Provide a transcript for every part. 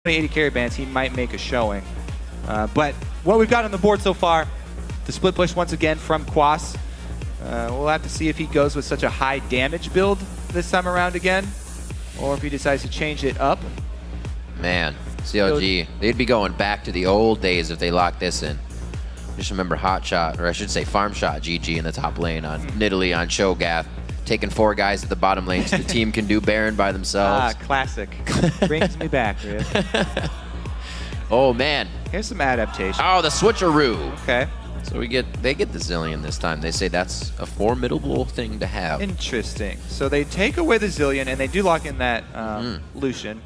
80 carry bands, he might make a showing. But what we've got on the board so far, the split push once again from Quas. We'll have to see if he goes with such a high damage build this time around again, or if he decides to change it up. Man, CLG, they'd be going back to the old days if they locked this in. Just remember Hot Shot, or I should say Farm Shot GG in the top lane on Nidalee on Shogath, taking 4 guys at the bottom lane so the team can do Baron by themselves. Classic. Brings me back, Rhea. Oh, man. Here's some adaptation. Oh, the switcheroo. Okay. So they get the Zillion this time. They say that's a formidable thing to have. Interesting. So they take away the Zillion, and they do lock in that Lucian,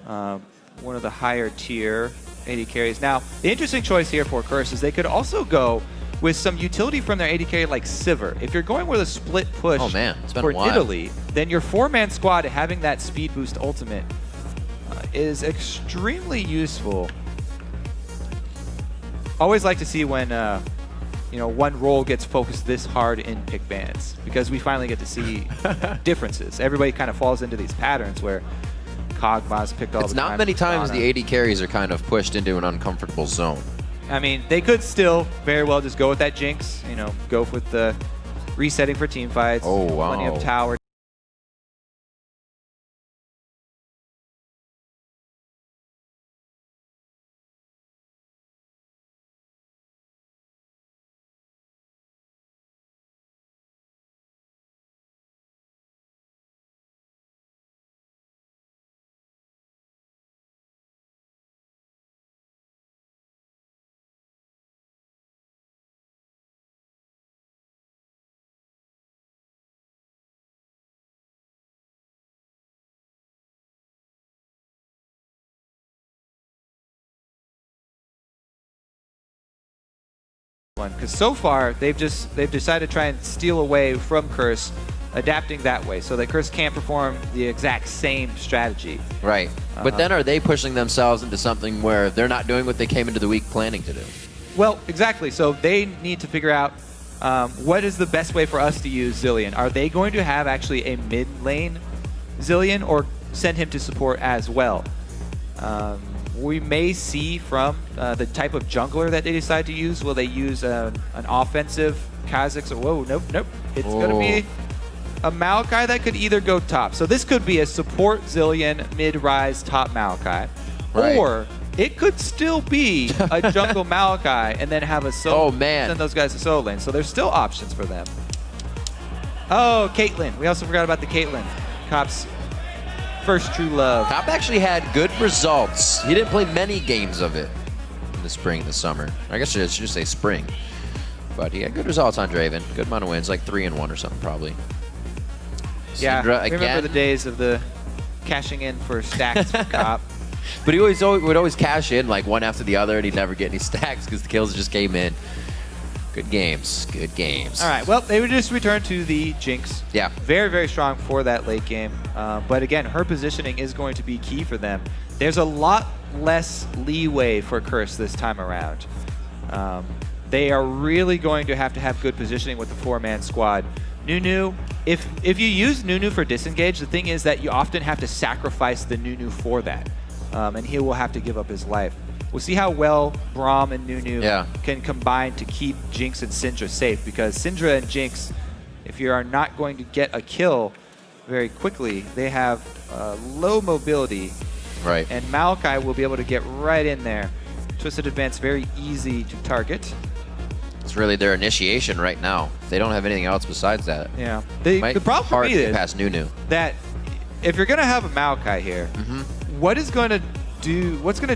one of the higher tier 80 carries. Now, the interesting choice here for Curse is they could also go with some utility from their 80 carry like Sivir. If you're going with a split push for Nidalee, then your 4-man squad having that speed boost ultimate is extremely useful. Always like to see when one role gets focused this hard in pick bans, because we finally get to see differences. Everybody kind of falls into these patterns where Kog'Maw's picked all the time. It's not many times the 80 carries are kind of pushed into an uncomfortable zone. I mean, they could still very well just go with that Jinx, go with the resetting for team fights. Oh, wow. Plenty of tower. Because so far they've decided to try and steal away from Curse, adapting that way so that Curse can't perform the exact same strategy. Right. But then are they pushing themselves into something where they're not doing what they came into the week planning to do? Well, exactly. So they need to figure out what is the best way for us to use Zillion. Are they going to have actually a mid lane Zillion or send him to support as well? We may see from the type of jungler that they decide to use. Will they use an offensive Kha'Zix? Whoa, nope. It's going to be a Maokai that could either go top. So this could be a support Zillion, mid-rise, top Maokai. Right. Or it could still be a jungle Maokai and then have a solo. Oh, man. Send those guys to solo lane. So there's still options for them. Oh, Caitlyn. We also forgot about the Caitlyn. Cop's first true love. Cop actually had good results. He didn't play many games of it in the spring, the summer. I guess I should just say spring. But he had good results on Draven. Good amount of wins, like 3-1 or something probably. Yeah, Syndra, I remember the days of the cashing in for stacks for Cop. But he would always cash in like one after the other, and he'd never get any stacks because the kills just came in. Good games. Good games. All right. Well, they would just return to the Jinx. Yeah. Very, very strong for that late game. But again, her positioning is going to be key for them. There's a lot less leeway for Curse this time around. They are really going to have good positioning with the 4-man squad. Nunu, if you use Nunu for disengage, the thing is that you often have to sacrifice the Nunu for that. And he will have to give up his life. We'll see how well Braum and Nunu can combine to keep Jinx and Syndra safe, because Syndra and Jinx, if you are not going to get a kill very quickly, they have low mobility. Right. And Maokai will be able to get right in there. Twisted Advance, very easy to target. It's really their initiation right now. They don't have anything else besides that. Yeah. The problem for me is past Nunu. that if you're going to have a Maokai here, what's going to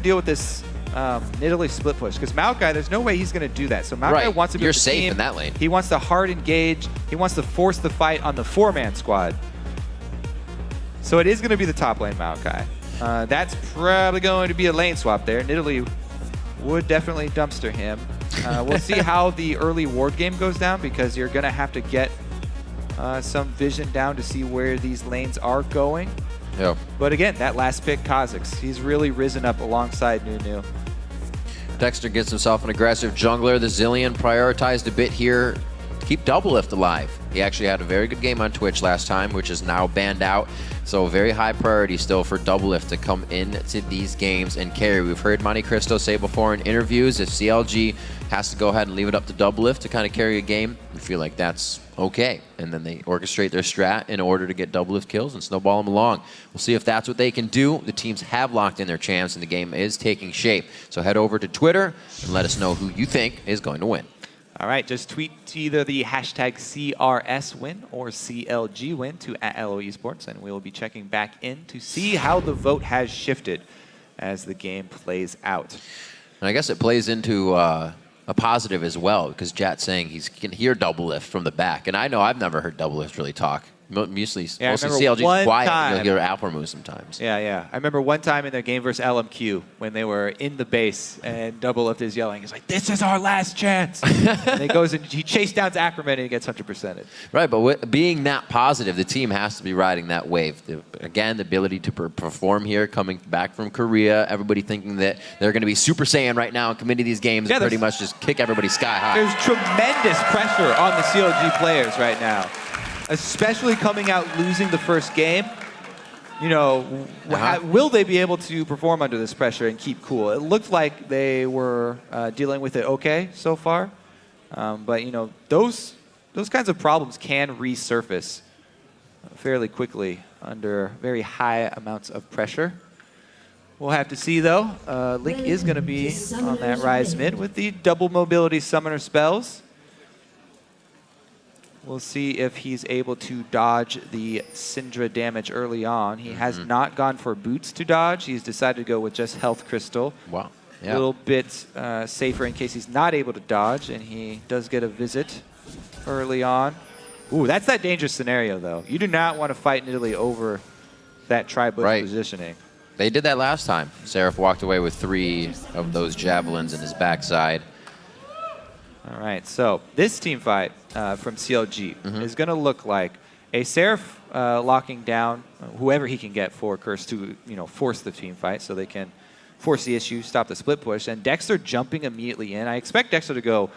deal with this Nidalee split push? Because Maokai, there's no way he's going to do that. So Maokai wants to be You're safe in that lane. He wants to hard engage. He wants to force the fight on the 4-man squad. So it is going to be the top lane Maokai. That's probably going to be a lane swap there. Nidalee would definitely dumpster him. We'll see how the early ward game goes down, because you're going to have to get some vision down to see where these lanes are going. Yeah. But again, that last pick, Kha'Zix, he's really risen up alongside Nunu. Dexter gets himself an aggressive jungler. The Zillion prioritized a bit here keep Doublelift alive. He actually had a very good game on Twitch last time, which is now banned out. So very high priority still for Doublelift to come into these games and carry. We've heard Monte Cristo say before in interviews, if CLG has to go ahead and leave it up to Doublelift to kind of carry a game, we feel like that's okay. And then they orchestrate their strat in order to get Doublelift kills and snowball them along. We'll see if that's what they can do. The teams have locked in their champs and the game is taking shape. So head over to Twitter and let us know who you think is going to win. All right, just tweet either the hashtag CRSWin or CLGWin to @LO Esports, and we will be checking back in to see how the vote has shifted as the game plays out. And I guess it plays into a positive as well, because Jat's saying he can hear Doublelift from the back. And I know I've never heard Doublelift really talk. Mostly CLG's quiet. You'll hear Alper move sometimes. Yeah. I remember one time in their game versus LMQ when they were in the base and Doublelift is yelling. He's like, "This is our last chance." And he goes and he chased down Ackerman and he gets 100%ed. Right, but being that positive, the team has to be riding that wave. Again, the ability to perform here, coming back from Korea, everybody thinking that they're going to be Super Saiyan right now and come into these games and pretty much just kick everybody sky high. There's tremendous pressure on the CLG players right now, especially coming out losing the first game. You know, will they be able to perform under this pressure and keep cool? It looked like they were dealing with it okay so far, but you know, those kinds of problems can resurface fairly quickly under very high amounts of pressure. We'll have to see though. Link is going to be on that rise mid with the double mobility summoner spells. We'll see if he's able to dodge the Syndra damage early on. He has not gone for boots to dodge. He's decided to go with just health crystal. Wow. A little bit safer in case he's not able to dodge, and he does get a visit early on. Ooh, that's that dangerous scenario, though. You do not want to fight Italy over that tri-bush positioning. They did that last time. Seraph walked away with 3 of those javelins in his backside. All right, so this team fight from CLG is going to look like a Seraph locking down whoever he can get for Curse to force the team fight so they can force the issue, stop the split push, and Dexter jumping immediately in. I expect Dexter to go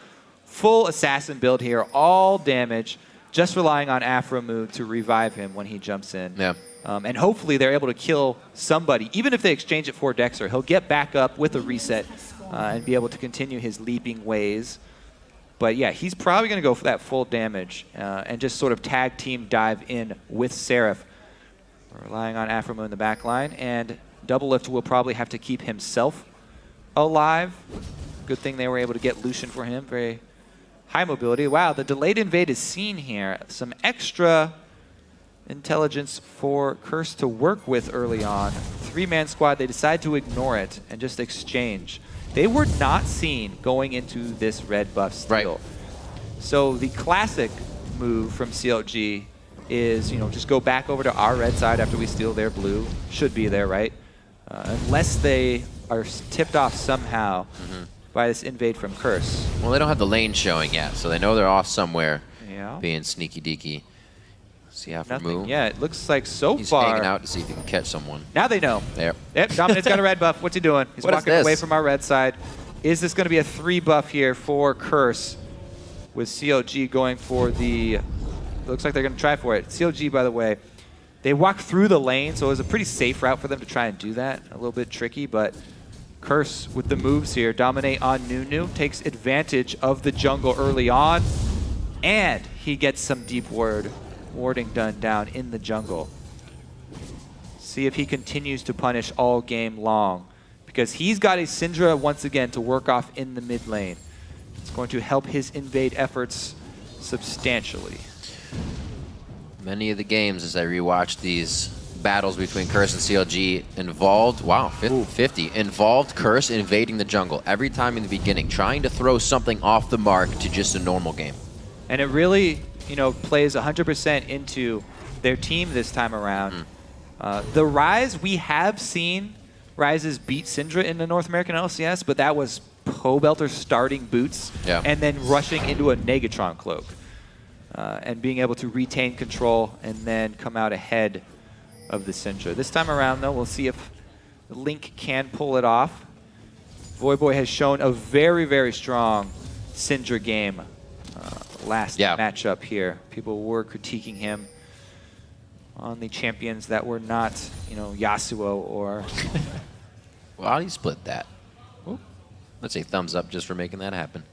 full assassin build here, all damage, just relying on Afromu to revive him when he jumps in. Yeah. And hopefully they're able to kill somebody. Even if they exchange it for Dexter, he'll get back up with a reset and be able to continue his leaping ways. But yeah, he's probably going to go for that full damage and just sort of tag team dive in with Seraph, relying on Afromu in the back line. And Doublelift will probably have to keep himself alive. Good thing they were able to get Lucian for him. Very high mobility. Wow, the delayed invade is seen here. Some extra intelligence for Curse to work with early on. 3-man squad, they decide to ignore it and just exchange. They were not seen going into this red buff steal. Right. So the classic move from CLG is, just go back over to our red side after we steal their blue. Should be there, right? Unless they are tipped off somehow by this invade from Curse. Well, they don't have the lane showing yet, so they know they're off somewhere being sneaky deaky. See Nothing yet. It looks like he's far. hanging out to see if he can catch someone. Now they know. There. Yep, Dominate's got a red buff. What's he doing? He's walking away from our red side. Is this going to be a 3 buff here for Curse with CLG going for the... Looks like they're going to try for it. CLG, by the way, they walk through the lane, so it was a pretty safe route for them to try and do that. A little bit tricky, but Curse with the moves here. Dominate on Nunu. Takes advantage of the jungle early on. And he gets some deep warding done down in the jungle. See if he continues to punish all game long, because he's got a Syndra once again to work off in the mid lane. It's going to help his invade efforts substantially. Many of the games, as I rewatched these battles between Curse and CLG, involved, 50, involved Curse invading the jungle every time in the beginning, trying to throw something off the mark to just a normal game. And it really plays 100% into their team this time around. The Rise, we have seen Rises beat Syndra in the North American LCS, but that was Pobelter starting boots and then rushing into a Negatron cloak and being able to retain control and then come out ahead of the Syndra. This time around, though, we'll see if Link can pull it off. Voyboy has shown a very, very strong Syndra game last matchup here. People were critiquing him on the champions that were not, you know, Yasuo or... Well, how do you split that? Ooh. Let's say thumbs up just for making that happen.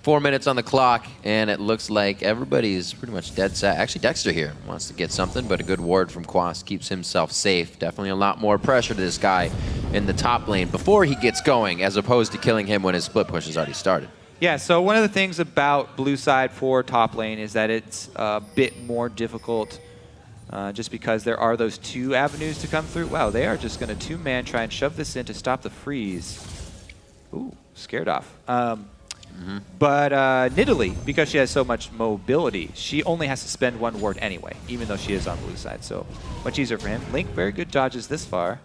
4 minutes on the clock, and it looks like everybody's pretty much dead set. Actually, Dexter here wants to get something, but a good ward from Quas keeps himself safe. Definitely a lot more pressure to this guy in the top lane before he gets going, as opposed to killing him when his split push has already started. Yeah, so one of the things about blue side for top lane is that it's a bit more difficult just because there are those 2 avenues to come through. Wow, they are just going to 2-man try and shove this in to stop the freeze. Ooh, scared off. But Nidalee, because she has so much mobility, she only has to spend 1 ward anyway, even though she is on blue side. So much easier for him. Link, very good dodges this far.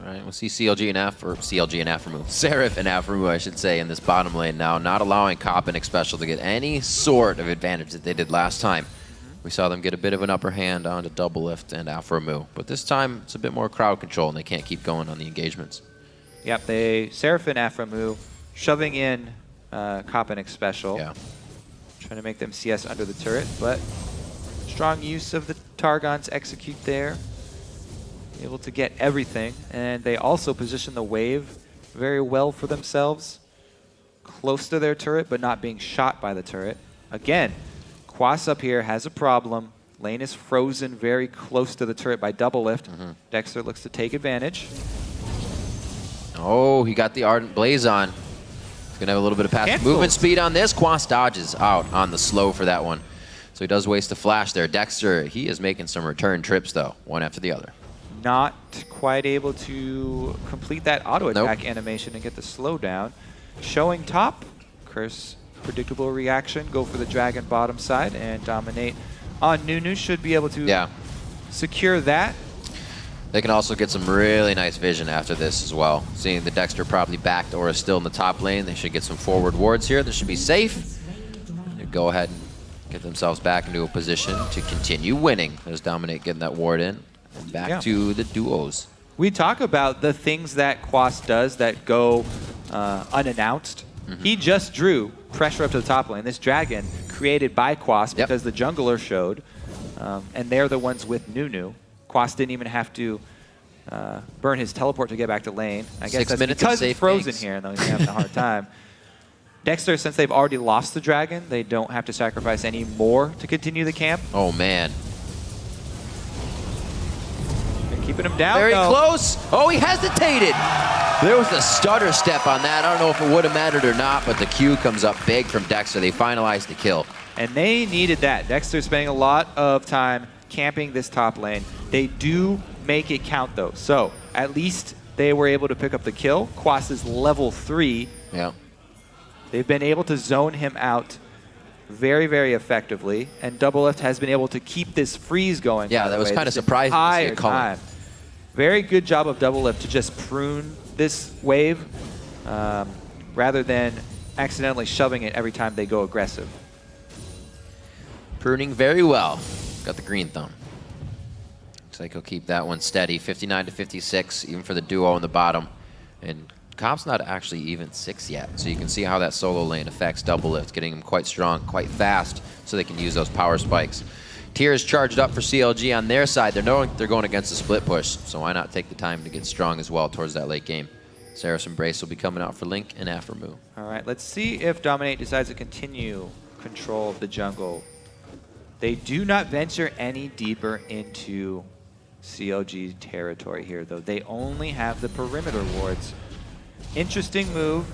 All right, we'll see CLG and Aframu. Seraph and Aframu, I should say, in this bottom lane now, not allowing Cop and Xpecial to get any sort of advantage that they did last time. We saw them get a bit of an upper hand onto Doublelift and Aframu, but this time it's a bit more crowd control and they can't keep going on the engagements. Yep, Seraph and Aframu shoving in Cop and Xpecial. Yeah. Trying to make them CS under the turret, but strong use of the Targon to execute there. Able to get everything, and they also position the wave very well for themselves. Close to their turret, but not being shot by the turret. Again, Quas up here has a problem. Lane is frozen very close to the turret by Doublelift. Dexter looks to take advantage. Oh, he got the Ardent Blaze on. He's going to have a little bit of passive movement speed on this. Quas dodges out on the slow for that one. So he does waste a flash there. Dexter, he is making some return trips, though, one after the other. Not quite able to complete that auto attack animation and get the slowdown. Showing top. Curse, predictable reaction. Go for the dragon bottom side and dominate on Nunu. Should be able to secure that. They can also get some really nice vision after this as well. Seeing the Dexter probably backed or is still in the top lane, they should get some forward wards here. This should be safe. They go ahead and get themselves back into a position to continue winning. There's Dominate getting that ward in. And back to the duos. We talk about the things that Quas does that go unannounced. He just drew pressure up to the top lane. This dragon created by Quas because the jungler showed, and they're the ones with Nunu. Quas didn't even have to burn his teleport to get back to lane. I guess that's because it's frozen here, and he's having a hard time. Dexter, since they've already lost the dragon, they don't have to sacrifice any more to continue the camp. Oh, man. Keeping him down. Very close. Oh, he hesitated. There was a stutter step on that. I don't know if it would have mattered or not, but the Q comes up big from Dexter. They finalized the kill. And they needed that. Dexter's spending a lot of time camping this top lane. They do make it count, though. So at least they were able to pick up the kill. Quas is level 3. Yeah. They've been able to zone him out very, very effectively. And Doublelift has been able to keep this freeze going. Yeah, that was kind of surprising to see it coming. Very good job of Doublelift to just prune this wave rather than accidentally shoving it every time they go aggressive. Pruning very well. Got the green thumb. Looks like he'll keep that one steady. 59 to 56, even for the duo in the bottom. And Cop's not actually even 6 yet, so you can see how that solo lane affects Doublelift, getting him quite strong, quite fast, so they can use those power spikes. Tears charged up for CLG on their side. They're knowing they're going against the split push, so why not take the time to get strong as well towards that late game. Seraph's Embrace will be coming out for Link and Aframu. All right, let's see if Dominate decides to continue control of the jungle. They do not venture any deeper into CLG territory here, though. They only have the perimeter wards. Interesting move,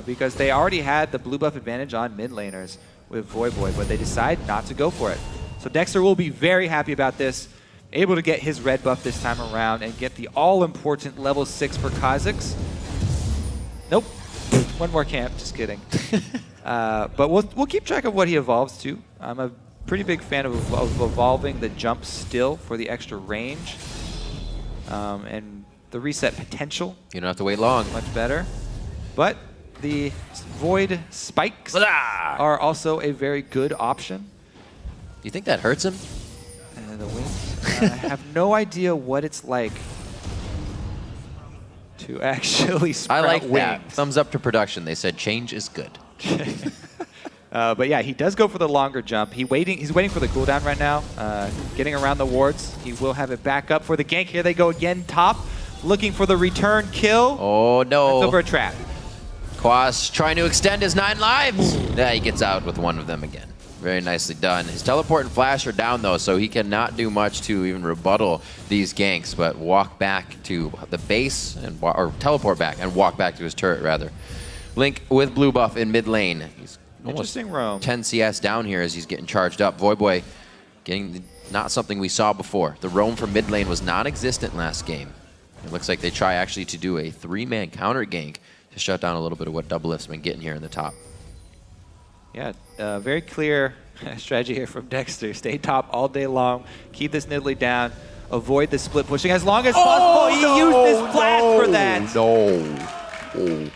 because they already had the blue buff advantage on mid laners with Void, but they decide not to go for it. So Dexter will be very happy about this, able to get his red buff this time around and get the all-important level 6 for Kha'Zix. Nope, one more camp, just kidding. But we'll keep track of what he evolves to. I'm a pretty big fan of evolving the jump still for the extra range and the reset potential. You don't have to wait long. Much better. But the Void spikes are also a very good option. You think that hurts him? The wings. I have no idea what it's like to actually sprout I like wings. that. Thumbs up to production. They said change is good. But yeah, he does go for the longer jump. He's waiting for the cooldown right now, getting around the wards. He will have it back up for the gank. Here they go again, top, looking for the return kill. Oh, no. It's over a trap. Quas trying to extend his 9 lives. Yeah, he gets out with one of them again. Very nicely done. His teleport and flash are down, though, so he cannot do much to even rebuttal these ganks, but walk back to the base, or teleport back and walk back to his turret, rather. Link with blue buff in mid lane. He's almost Interesting roam. 10 CS down here as he's getting charged up. Voyboy getting not something we saw before. The roam from mid lane was non-existent last game. It looks like they try actually to do a 3-man counter gank to shut down a little bit of what Doublelift's been getting here in the top. Yeah, very clear strategy here from Dexter. Stay top all day long. Keep this Nidalee down. Avoid the split pushing as long as possible. He used his flash for that. No.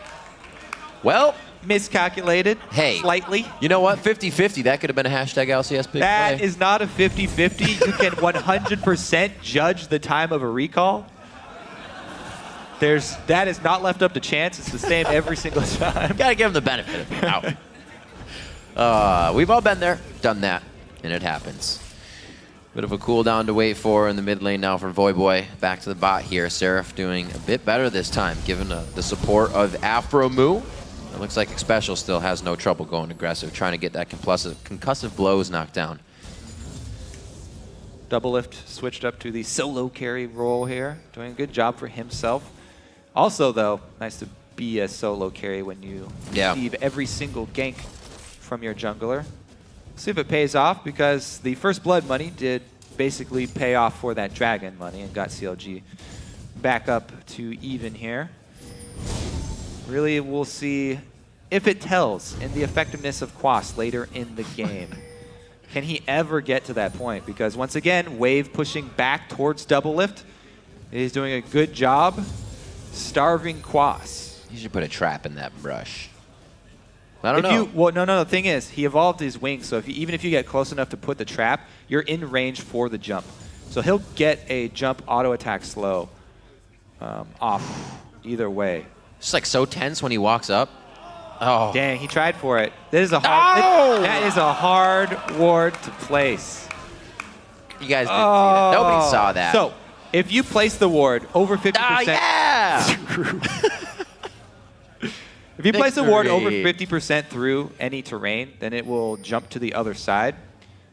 Well, Miscalculated. Hey. Slightly. You know what? 50-50. That could have been a hashtag LCS big That play. is not a 50-50. You can 100% judge the time of a recall. That is not left up to chance. It's the same every single time. Gotta give him the benefit of the doubt. We've all been there, done that, and it happens. Bit of a cooldown to wait for in the mid lane now for Voyboy. Back to the bot here. Seraph doing a bit better this time, given the support of Afromoo. It looks like Xpecial still has no trouble going aggressive, trying to get that concussive blows knocked down. Doublelift switched up to the solo carry role here. Doing a good job for himself. Also, though, nice to be a solo carry when you receive every single gank from your jungler. See if it pays off, because the first blood money did basically pay off for that dragon money and got CLG back up to even here. Really, we'll see if it tells in the effectiveness of Quas later in the game. Can he ever get to that point? Because once again, Wave pushing back towards Doublelift. He's doing a good job starving Quas. You should put a trap in that brush. I don't know. Well, no. The thing is, he evolved his wings, so even if you get close enough to put the trap, you're in range for the jump. So he'll get a jump auto attack slow off either way. It's like so tense when he walks up. Oh. Dang, he tried for it. That is a hard ward to place. You guys didn't see that. Nobody saw that. So, if you place the ward over 50%. Yeah! If you place the ward over 50% through any terrain, then it will jump to the other side.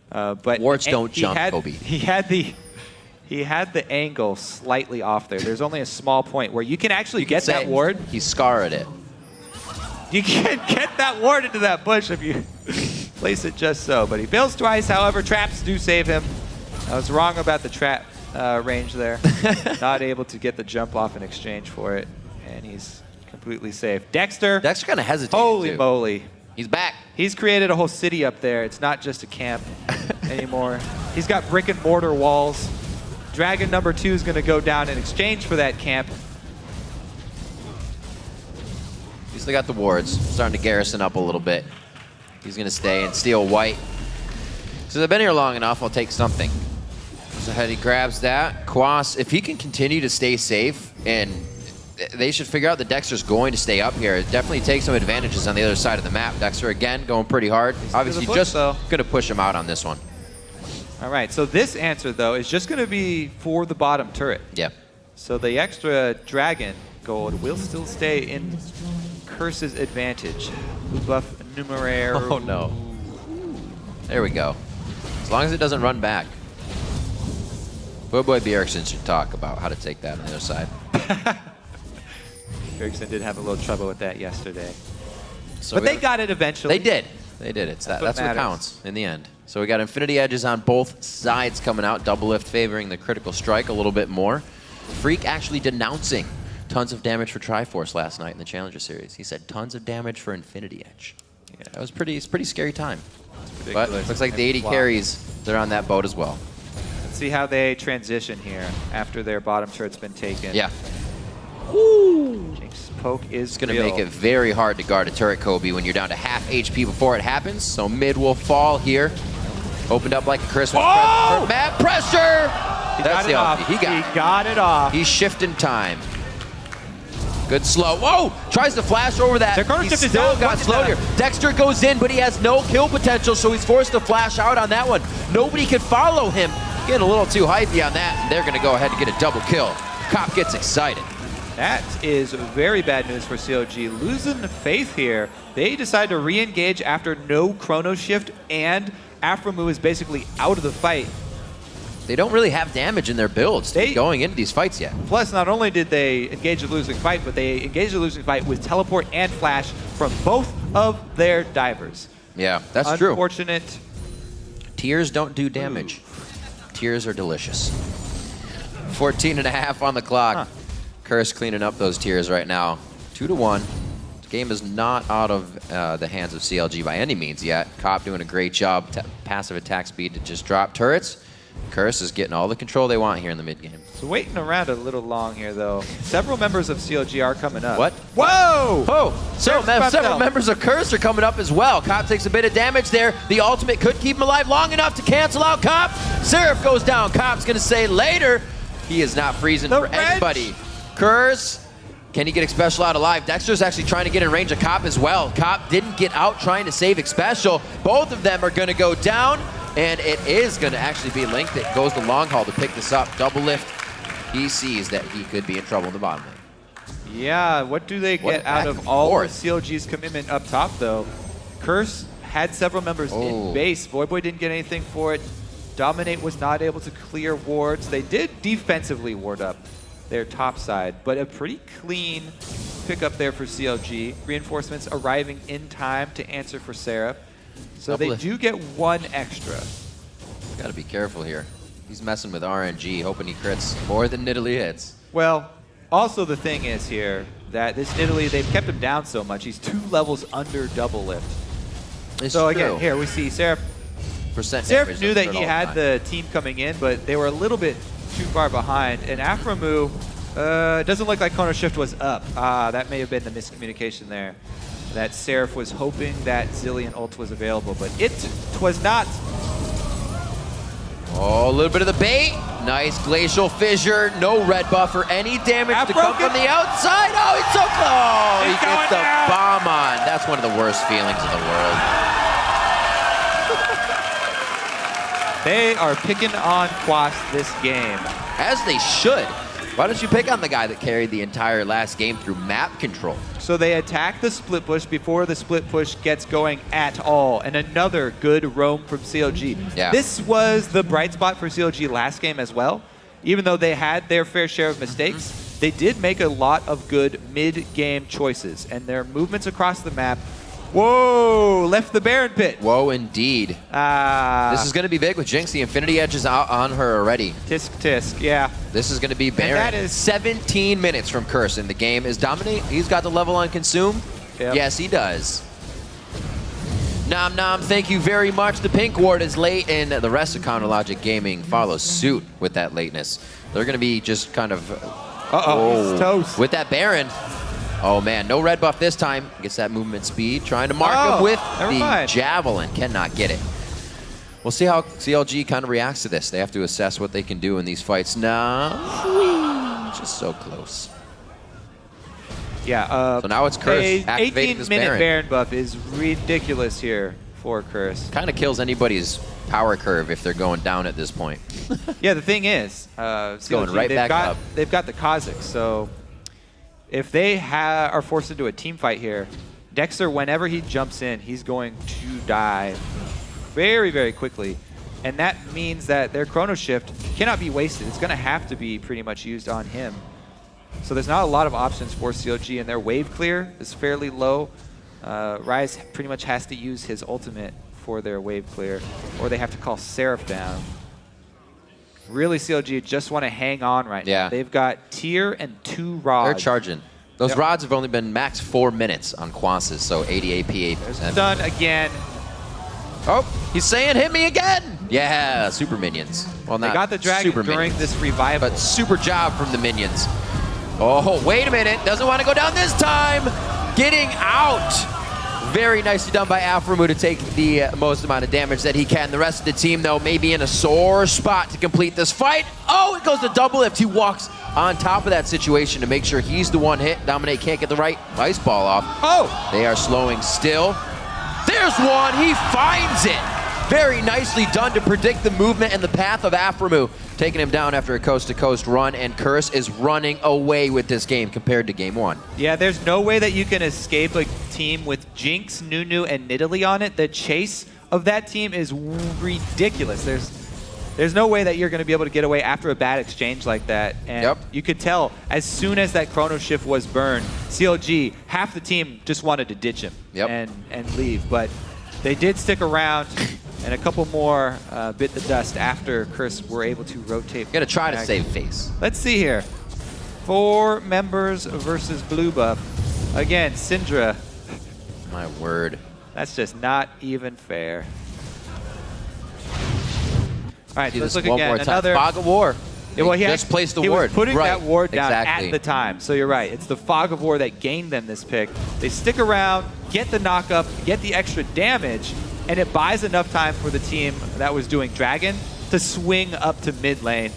But wards don't jump, Kobe. He had the angle slightly off there. There's only a small point where you can actually get that ward. He scarred it. You can get that ward into that bush if you place it just so. But he fails twice. However, traps do save him. I was wrong about the trap range there. Not able to get the jump off in exchange for it. And he's completely safe. Dexter kind of hesitated. Holy moly. He's back. He's created a whole city up there. It's not just a camp anymore. He's got brick and mortar walls. Dragon number 2 is going to go down in exchange for that camp. He's still got the wards. Starting to garrison up a little bit. He's going to stay and steal white. Since I've been here long enough, I'll take something. So ahead, he grabs that. Quas, if he can continue to stay safe, and they should figure out that Dexter's going to stay up here. It definitely takes some advantages on the other side of the map. Dexter, again, going pretty hard. Obviously, just going to push him out on this one. All right, so this answer, though, is just going to be for the bottom turret. Yeah. So the extra dragon gold will still stay in Curse's advantage. Blue buff numeraire. Oh, no. There we go. As long as it doesn't run back. Boy Bjergsen should talk about how to take that on the other side. Bjergsen did have a little trouble with that yesterday. So but they got it eventually. They did. They did. That's what counts in the end. So we got Infinity Edges on both sides coming out. Doublelift favoring the critical strike a little bit more. Freak actually denouncing tons of damage for Triforce last night in the Challenger Series. He said tons of damage for Infinity Edge. Yeah, that was pretty scary time. But looks like the 80 carries, they're on that boat as well. Let's see how they transition here after their bottom turret's been taken. Yeah. Jinx poke is going to make it very hard to guard a turret, Kobe, when you're down to half HP before it happens. So mid will fall here. Opened up like a Christmas present. Mad pressure! He got it off. He got it off. He's shifting time. Good slow. Whoa! Tries to flash over that. Their chrono He shift is still down. got One is slowed down. here. Dexter goes in, but he has no kill potential, so he's forced to flash out on that one. Nobody can follow him. Getting a little too hypey on that, and they're going to go ahead and get a double kill. Cop gets excited. That is very bad news for CLG. Losing faith here. They decide to re-engage after no chrono shift, and Aframu is basically out of the fight. They don't really have damage in their builds going into these fights yet. Plus, not only did they engage the losing fight, but they engaged the losing fight with teleport and flash from both of their divers. Yeah, that's true. Unfortunate. Tears don't do damage. Tears are delicious. 14.5 on the clock. Huh. Curse cleaning up those tears right now. 2-1. The game is not out of the hands of CLG by any means yet. Cop doing a great job. Passive attack speed to just drop turrets. Curse is getting all the control they want here in the mid game. So waiting around a little long here, though. Several members of CLG are coming up. What? Whoa! Oh, so several members of Curse are coming up as well. Cop takes a bit of damage there. The ultimate could keep him alive long enough to cancel out Cop. Seraph goes down. Cop's going to say later. He is not freezing for anybody. Curse, can he get Xpecial out alive? Dexter's actually trying to get in range of Cop as well. Cop didn't get out trying to save Xpecial. Both of them are going to go down, and it is going to actually be Link that goes the long haul to pick this up. Double lift. He sees that he could be in trouble in the bottom lane. Yeah, what do they get out of all of CLG's commitment up top, though? Curse had several members in base. Voyboy didn't get anything for it. Dominate was not able to clear wards. They did defensively ward up their top side, but a pretty clean pickup there for CLG. Reinforcements arriving in time to answer for Seraph. So they do get one extra. Got to be careful here. He's messing with RNG, hoping he crits more than Nidalee hits. Well, also the thing is here that this Nidalee, they've kept him down so much. He's 2 levels under double lift. So again, here we see Seraph. Seraph knew that he had the team coming in, but they were a little bit too far behind. And Aframu, doesn't look like chrono shift was up. That may have been the miscommunication there. That Seraph was hoping that Zillion ult was available, but it was not. Oh, a little bit of the bait. Nice glacial fissure. No red buff or any damage to come from the outside. Oh, he's so close. He gets the bomb on. That's one of the worst feelings in the world. They are picking on Quas this game. As they should. Why don't you pick on the guy that carried the entire last game through map control? So they attack the split push before the split push gets going at all. And another good roam from CLG. Yeah. This was the bright spot for CLG last game as well. Even though they had their fair share of mistakes, they did make a lot of good mid-game choices. And their movements across the map, whoa, left the Baron pit. Whoa, indeed. This is going to be big with Jinx. The Infinity Edge is out on her already. Tisk, tisk, yeah. This is going to be Baron. That is 17 minutes from Curse in the game. Is Dominate? He's got the level on Consume? Yep. Yes, he does. Nom Nom, thank you very much. The Pink Ward is late, and the rest of Counterlogic Gaming follows suit with that lateness. They're going to be just kind of... he's toast. With that Baron. Oh, man, no red buff this time. Gets that movement speed. Trying to mark him with the Javelin. Cannot get it. We'll see how CLG kind of reacts to this. They have to assess what they can do in these fights. Now, just so close. Yeah. So now it's Curse activating this 18-minute Baron buff is ridiculous here for Curse. Kind of kills anybody's power curve if they're going down at this point. Yeah, the thing is, CLG, going right back up. They've got the Kha'Zix, so if they are forced into a team fight here, Dexter, whenever he jumps in, he's going to die very, very quickly. And that means that their chrono shift cannot be wasted. It's going to have to be pretty much used on him. So there's not a lot of options for CLG, and their wave clear is fairly low. Ryze pretty much has to use his ultimate for their wave clear, or they have to call Seraph down. Really, CLG just want to hang on right now. They've got tier and 2 rods. They're charging. Those rods have only been max 4 minutes on Quas's, so 80 AP, 8%. Done again. Oh, he's saying hit me again. Yeah, super minions. Well, not they got the dragon super during minions, this revival. but super job from the minions. Oh, wait a minute. Doesn't want to go down this time. Getting out. Very nicely done by Aframu to take the most amount of damage that he can. The rest of the team, though, may be in a sore spot to complete this fight. Oh, it goes to double lift. He walks on top of that situation to make sure he's the one hit. Dominate can't get the right ice ball off. Oh! They are slowing still. There's one. He finds it. Very nicely done to predict the movement and the path of Aframu. Taking him down after a coast-to-coast run, and Curse is running away with this game compared to game 1. Yeah, there's no way that you can escape a team with Jinx, Nunu, and Nidalee on it. The chase of that team is ridiculous. There's no way that you're going to be able to get away after a bad exchange like that. And you could tell as soon as that Chrono Shift was burned, CLG, half the team just wanted to ditch him and leave. But they did stick around, and a couple more bit the dust after Curse were able to rotate. Gonna try to save face. Let's see here. 4 members versus Blue Buff. Again, Syndra. My word. That's just not even fair. All right, let's look one again. More time. Another Fog of War. Well, he just placed the he ward. was putting that ward down exactly. at the time. So you're right. It's the Fog of War that gained them this pick. They stick around, get the knock-up, get the extra damage, and it buys enough time for the team that was doing Dragon to swing up to mid lane.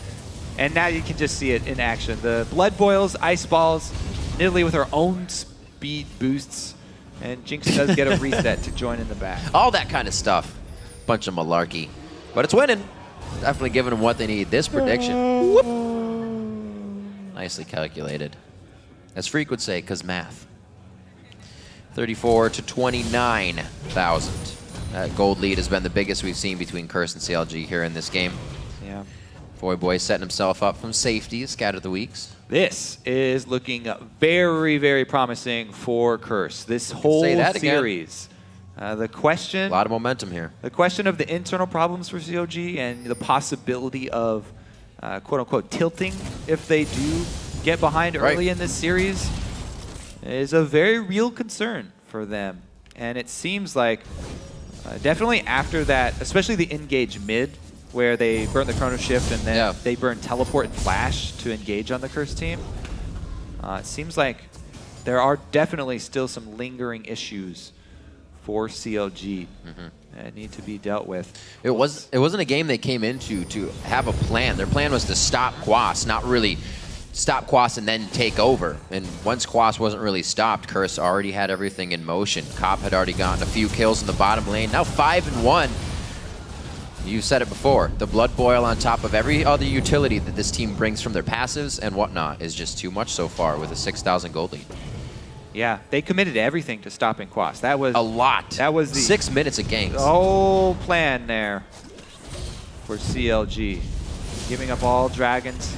And now you can just see it in action. The Blood Boils, Ice Balls, Nidalee with her own speed boosts, and Jinx does get a reset to join in the back. All that kind of stuff. Bunch of malarkey. But it's winning. Definitely giving them what they need. This prediction. Whoop. Nicely calculated. As Freak would say, because math. 34 to 29,000. That gold lead has been the biggest we've seen between Curse and CLG here in this game. Yeah. Boy setting himself up from safety, scattered the weeks. This is looking very, very promising for Curse. This whole series. The question... A lot of momentum here. The question of the internal problems for COG and the possibility of, quote-unquote, tilting if they do get behind early in this series is a very real concern for them. And it seems like definitely after that, especially the engage mid, where they burn the Chrono Shift and then they burn Teleport and Flash to engage on the Curse team, it seems like there are definitely still some lingering issues for CLG that need to be dealt with. It wasn't a game they came into to have a plan. Their plan was to stop Quas, not really stop Quas and then take over. And once Quas wasn't really stopped, Curse already had everything in motion. Cop had already gotten a few kills in the bottom lane. Now 5-1. You said it before. The Blood Boil on top of every other utility that this team brings from their passives and whatnot is just too much so far with a 6,000 gold lead. Yeah, they committed everything to stopping Quas. That was a lot. That was the 6 minutes of ganks. The whole plan there for CLG, giving up all dragons.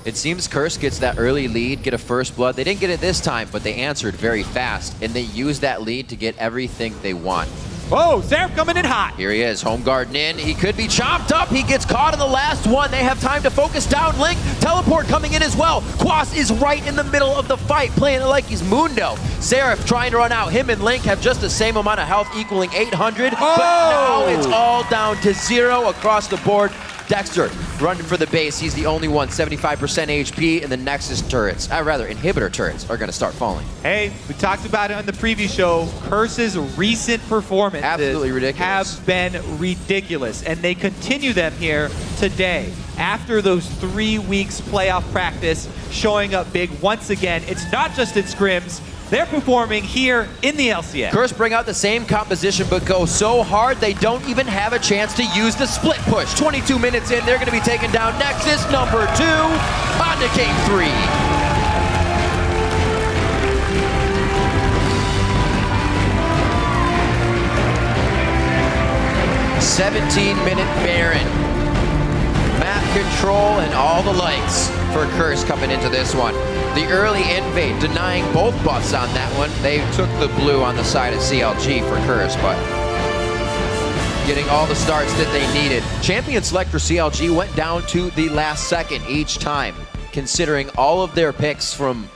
It seems Curse gets that early lead, get a first blood. They didn't get it this time, but they answered very fast, and they used that lead to get everything they want. Whoa, Seraph coming in hot. Here he is, home garden in. He could be chopped up. He gets caught in the last one. They have time to focus down Link. Teleport coming in as well. Quas is right in the middle of the fight, playing it like he's Mundo. Seraph trying to run out. Him and Link have just the same amount of health, equaling 800. But now it's all down to 0 across the board. Dexter running for the base. He's the only one, 75% HP, and the Nexus turrets, rather inhibitor turrets, are going to start falling. Hey, we talked about it on the preview show. Curse's recent performances absolutely ridiculous. Have been ridiculous, and they continue them here today. After those 3 weeks playoff practice, showing up big once again. It's not just in scrims. They're performing here in the LCS. Curse bring out the same composition, but go so hard they don't even have a chance to use the split push. 22 minutes in, they're going to be taking down Nexus #2 on to game 3. "17-minute Baron." Map control and all the lights for Curse coming into this one. The early invade denying both buffs on that one. They took the blue on the side of CLG for Curse, but getting all the starts that they needed. Champion select for CLG went down to the last second each time, considering all of their picks from